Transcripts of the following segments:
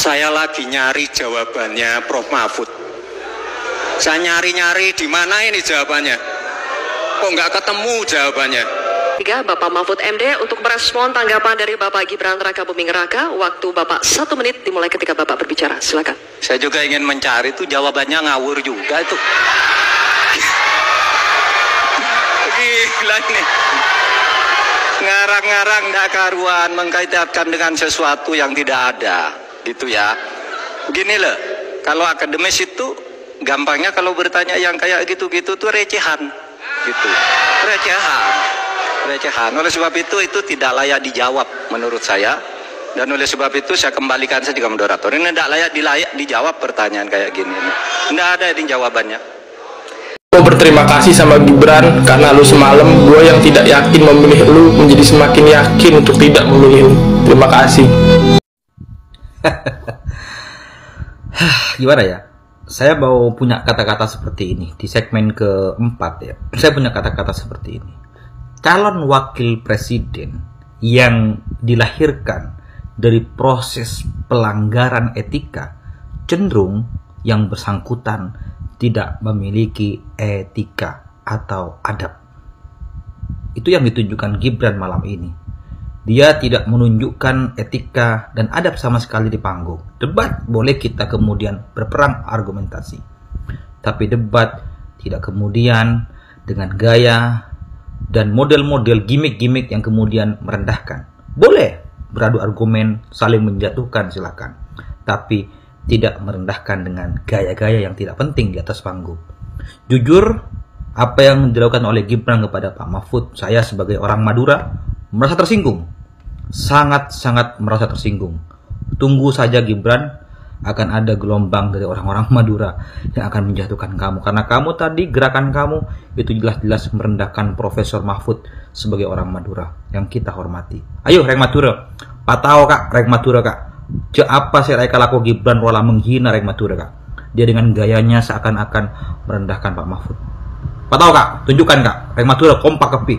Saya lagi nyari jawabannya Prof. Mahfud. Saya nyari-nyari di mana ini jawabannya. Kok nggak ketemu jawabannya? Bapak Mahfud MD untuk merespon tanggapan dari Bapak Gibran Rakabuming Raka. Waktu Bapak 1 menit dimulai ketika Bapak berbicara. Silakan. Saya juga ingin mencari itu jawabannya ngawur juga itu. Gila ini. Ngarang-ngarang ndak karuan mengkaitkan dengan sesuatu yang tidak ada. Gitu ya. Gini loh, kalau akademis itu gampangnya kalau bertanya yang kayak gitu-gitu tuh recehan. Gitu. Recehan. Oleh sebab itu tidak layak dijawab menurut saya. Dan oleh sebab itu saya kembalikan saja ke moderator. Ini tidak layak dijawab pertanyaan kayak gini. Tidak ada di jawabannya. Gue berterima kasih sama Gibran karena lu semalam gue yang tidak yakin memilih lu menjadi semakin yakin untuk tidak memilih lu. Terima kasih. Gimana ya? Saya mau punya kata-kata seperti ini di segmen keempat ya. Saya punya kata-kata seperti ini. Calon wakil presiden yang dilahirkan dari proses pelanggaran etika cenderung yang bersangkutan tidak memiliki etika atau adab. Itu yang ditunjukkan Gibran malam ini. Dia tidak menunjukkan etika dan adab sama sekali di panggung. Debat boleh kita kemudian berperang argumentasi. Tapi debat tidak kemudian dengan gaya dan model-model gimmick-gimmick yang kemudian merendahkan. Boleh beradu argumen, saling menjatuhkan silakan. Tapi tidak merendahkan dengan gaya-gaya yang tidak penting di atas panggung. Jujur, apa yang dilakukan oleh Gibran kepada Pak Mahfud, saya sebagai orang Madura merasa tersinggung. Sangat-sangat merasa tersinggung. Tunggu saja Gibran, akan ada gelombang dari orang-orang Madura yang akan menjatuhkan kamu. Karena kamu tadi, gerakan kamu itu jelas-jelas merendahkan Profesor Mahfud sebagai orang Madura yang kita hormati. Ayo Reng Madura, patao kak, Reng Madura kak. Apa sih Reka laku Gibran rola menghina Reng Madura kak. Dia dengan gayanya seakan-akan merendahkan Pak Mahfud. Patao kak, tunjukkan kak, Reng Madura kompak kepi.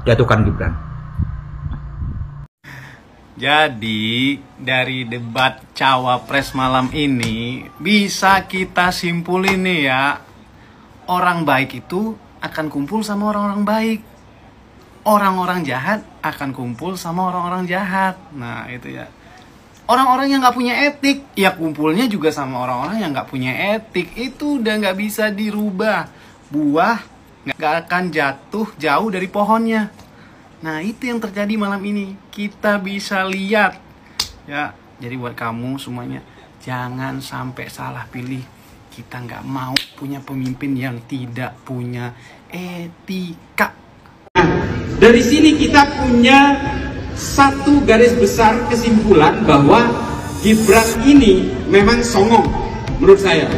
Jatuhkan Gibran. Jadi dari debat cawapres malam ini bisa kita simpulin nih ya, orang baik itu akan kumpul sama orang-orang baik, orang-orang jahat akan kumpul sama orang-orang jahat. Nah itu ya, orang-orang yang nggak punya etik ya kumpulnya juga sama orang-orang yang nggak punya etik. Itu udah nggak bisa dirubah, buah nggak akan jatuh jauh dari pohonnya. Nah itu yang terjadi malam ini. Kita bisa lihat ya. Jadi buat kamu semuanya, jangan sampai salah pilih. Kita nggak mau punya pemimpin yang tidak punya etika. Nah, dari sini kita punya satu garis besar kesimpulan bahwa Gibran ini memang songong menurut saya.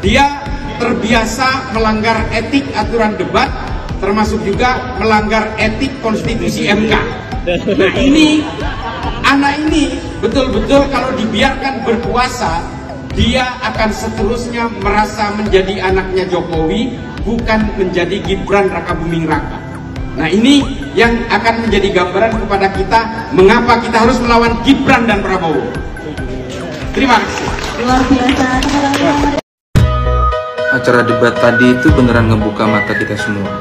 Dia terbiasa melanggar etik aturan debat, termasuk juga melanggar etik konstitusi MK. Nah ini, anak ini betul-betul kalau dibiarkan berkuasa, dia akan seterusnya merasa menjadi anaknya Jokowi, bukan menjadi Gibran Rakabuming Raka. Nah ini yang akan menjadi gambaran kepada kita, mengapa kita harus melawan Gibran dan Prabowo. Terima kasih. Luar biasa. Acara debat tadi itu beneran ngebuka mata kita semua.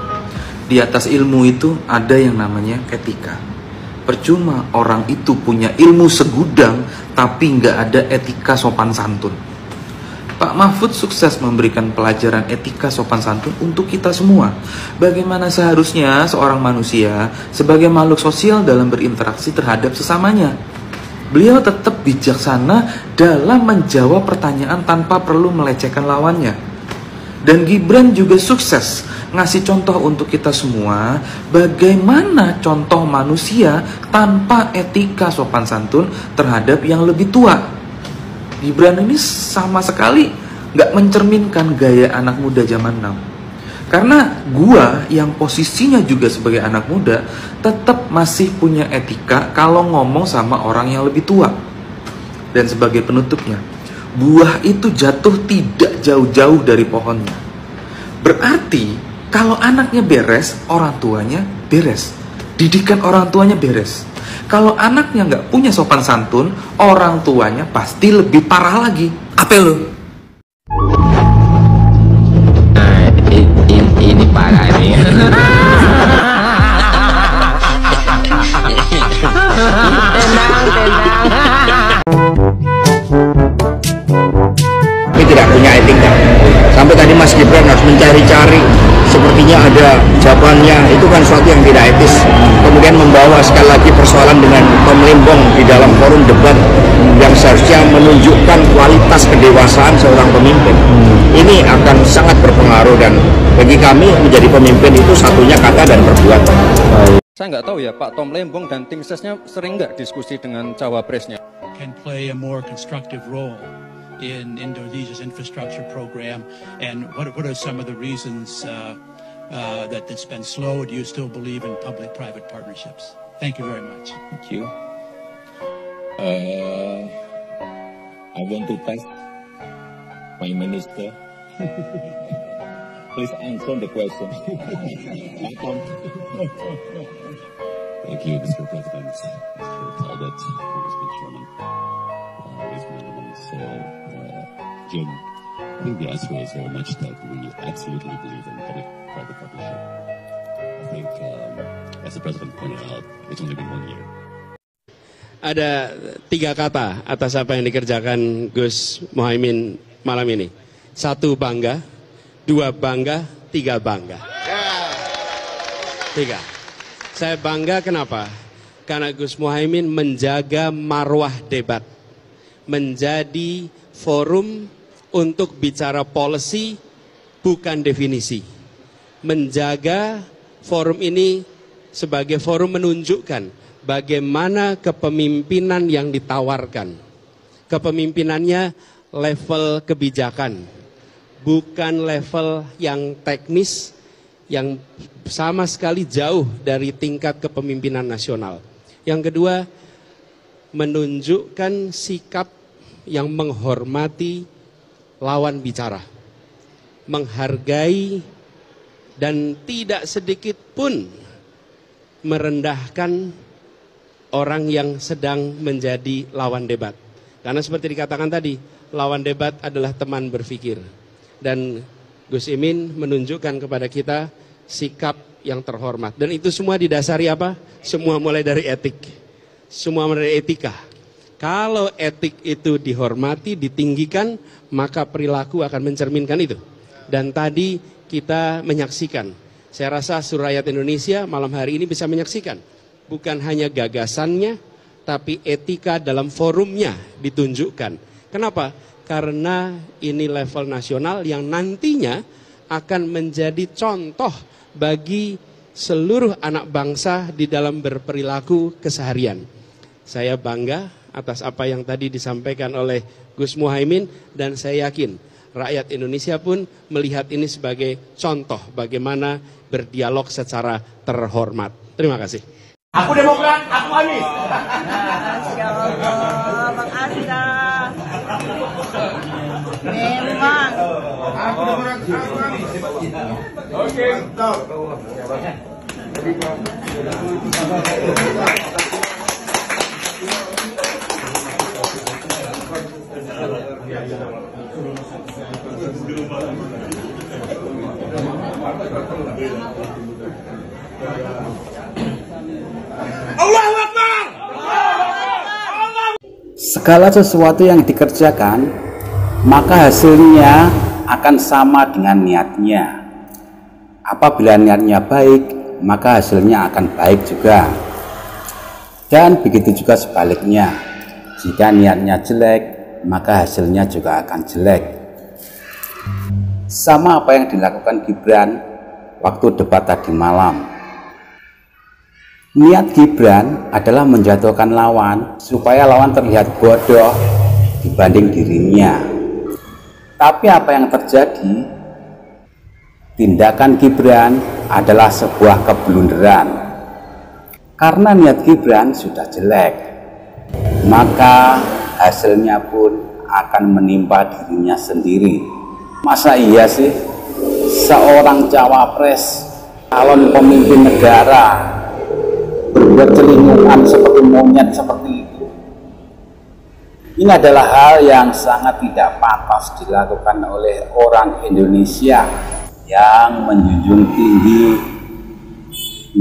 Di atas ilmu itu ada yang namanya etika. Percuma orang itu punya ilmu segudang tapi nggak ada etika sopan santun. Pak Mahfud sukses memberikan pelajaran etika sopan santun untuk kita semua. Bagaimana seharusnya seorang manusia sebagai makhluk sosial dalam berinteraksi terhadap sesamanya. Beliau tetap bijaksana dalam menjawab pertanyaan tanpa perlu melecehkan lawannya. Dan Gibran juga sukses ngasih contoh untuk kita semua bagaimana contoh manusia tanpa etika sopan santun terhadap yang lebih tua. Gibran ini sama sekali nggak mencerminkan gaya anak muda zaman now. Karena gua yang posisinya juga sebagai anak muda tetap masih punya etika kalau ngomong sama orang yang lebih tua. Dan sebagai penutupnya, buah itu jatuh tidak jauh-jauh dari pohonnya. Berarti kalau anaknya beres, orang tuanya beres. Didikan orang tuanya beres. Kalau anaknya nggak punya sopan santun, orang tuanya pasti lebih parah lagi. Apa lo? Ini parah nih. Tapi tidak punya etika. Sampai tadi Mas Gibran harus mencari-cari, sepertinya ada jawabannya, itu kan suatu yang tidak etis. Kemudian membawa sekali lagi persoalan dengan Tom Lembong di dalam forum debat yang seharusnya menunjukkan kualitas kedewasaan seorang pemimpin. Ini akan sangat berpengaruh, dan bagi kami menjadi pemimpin itu satunya kata dan perbuatan. Saya nggak tahu ya, Pak Tom Lembong dan tim sesnya sering nggak diskusi dengan cawapresnya. Can play a more constructive role in Indonesia's infrastructure program, and what are some of the reasons that it's been slow? Do you still believe in public-private partnerships? Thank you very much. Thank you. I want to test my minister. Please answer the question. Thank you, Mr. President, Mr. Talbot, Mr. Chairman, ladies and gentlemen. So, Jim, I think the answer is very much that we absolutely believe in public-private partnership. I think, as the President pointed out, it's only been 1 year. Ada 3 kata atas apa yang dikerjakan Gus Muhaimin malam ini. 1 bangga, 2 bangga, 3 bangga. 3. Saya bangga kenapa? Karena Gus Muhaimin menjaga marwah debat. Menjadi forum untuk bicara policy, bukan definisi. Menjaga forum ini sebagai forum menunjukkan bagaimana kepemimpinan yang ditawarkan. Kepemimpinannya level kebijakan, bukan level yang teknis, yang sama sekali jauh dari tingkat kepemimpinan nasional. Yang kedua, menunjukkan sikap yang menghormati lawan bicara, menghargai dan tidak sedikit pun merendahkan orang yang sedang menjadi lawan debat. Karena seperti dikatakan tadi, lawan debat adalah teman berpikir. Dan Gus Imin menunjukkan kepada kita sikap yang terhormat. Dan itu semua didasari apa? Semua mulai dari etik. Semua mulai dari etika. Kalau etik itu dihormati, ditinggikan, maka perilaku akan mencerminkan itu. Dan tadi kita menyaksikan, saya rasa seluruh rakyat Indonesia malam hari ini bisa menyaksikan. Bukan hanya gagasannya, tapi etika dalam forumnya ditunjukkan. Kenapa? Karena ini level nasional yang nantinya akan menjadi contoh bagi seluruh anak bangsa di dalam berperilaku keseharian. Saya bangga atas apa yang tadi disampaikan oleh Gus Muhaimin, dan saya yakin rakyat Indonesia pun melihat ini sebagai contoh bagaimana berdialog secara terhormat. Terima kasih. Aku Demokrat, aku Anies. Masya Allah, Bang Anda. Memang. Aku Demokrat, aku Anies. Oke. Allahu Akbar. Segala sesuatu yang dikerjakan, maka hasilnya akan sama dengan niatnya. Apabila niatnya baik, maka hasilnya akan baik juga. Dan begitu juga sebaliknya. Jika niatnya jelek, maka hasilnya juga akan jelek. Sama apa yang dilakukan Gibran waktu debat tadi malam. Niat Gibran adalah menjatuhkan lawan supaya lawan terlihat bodoh dibanding dirinya. Tapi apa yang terjadi? Tindakan Gibran adalah sebuah keblunderan. Karena niat Gibran sudah jelek, maka hasilnya pun akan menimpa dirinya sendiri. Masa iya sih seorang cawapres, calon pemimpin negara, berbuat celingungan seperti monyet seperti itu. Ini adalah hal yang sangat tidak pantas dilakukan oleh orang Indonesia yang menjunjung tinggi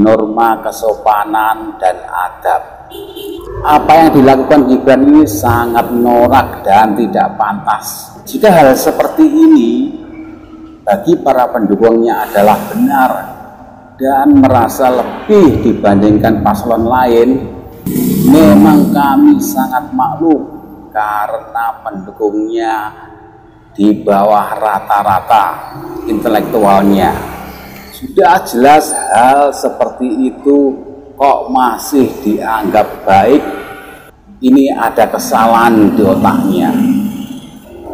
norma kesopanan dan adab. Apa yang dilakukan Gibran ini sangat norak dan tidak pantas. Jika hal seperti ini bagi para pendukungnya adalah benar dan merasa lebih dibandingkan paslon lain, memang kami sangat maklum karena pendukungnya di bawah rata-rata intelektualnya. Sudah jelas hal seperti itu kok masih dianggap baik. Ini ada kesalahan di otaknya.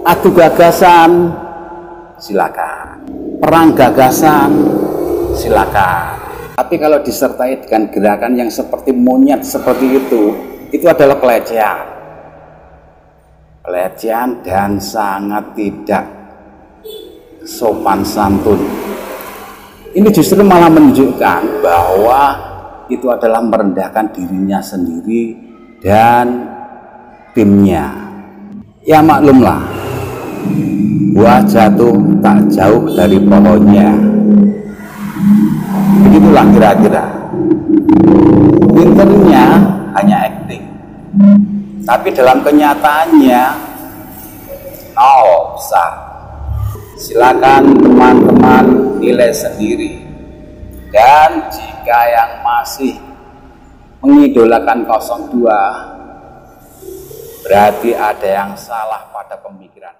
Adu gagasan silakan, perang gagasan silakan, tapi kalau disertai dengan gerakan yang seperti monyet seperti itu adalah pelecehan dan sangat tidak sopan santun. Ini justru malah menunjukkan bahwa itu adalah merendahkan dirinya sendiri dan timnya. Ya maklumlah, buah jatuh tak jauh dari pohonnya. Begitulah kira-kira. Pinternya hanya acting, tapi dalam kenyataannya nol besar. Silakan teman-teman nilai sendiri. Dan jika yang masih mengidolakan 02, berarti ada yang salah pada pemikiran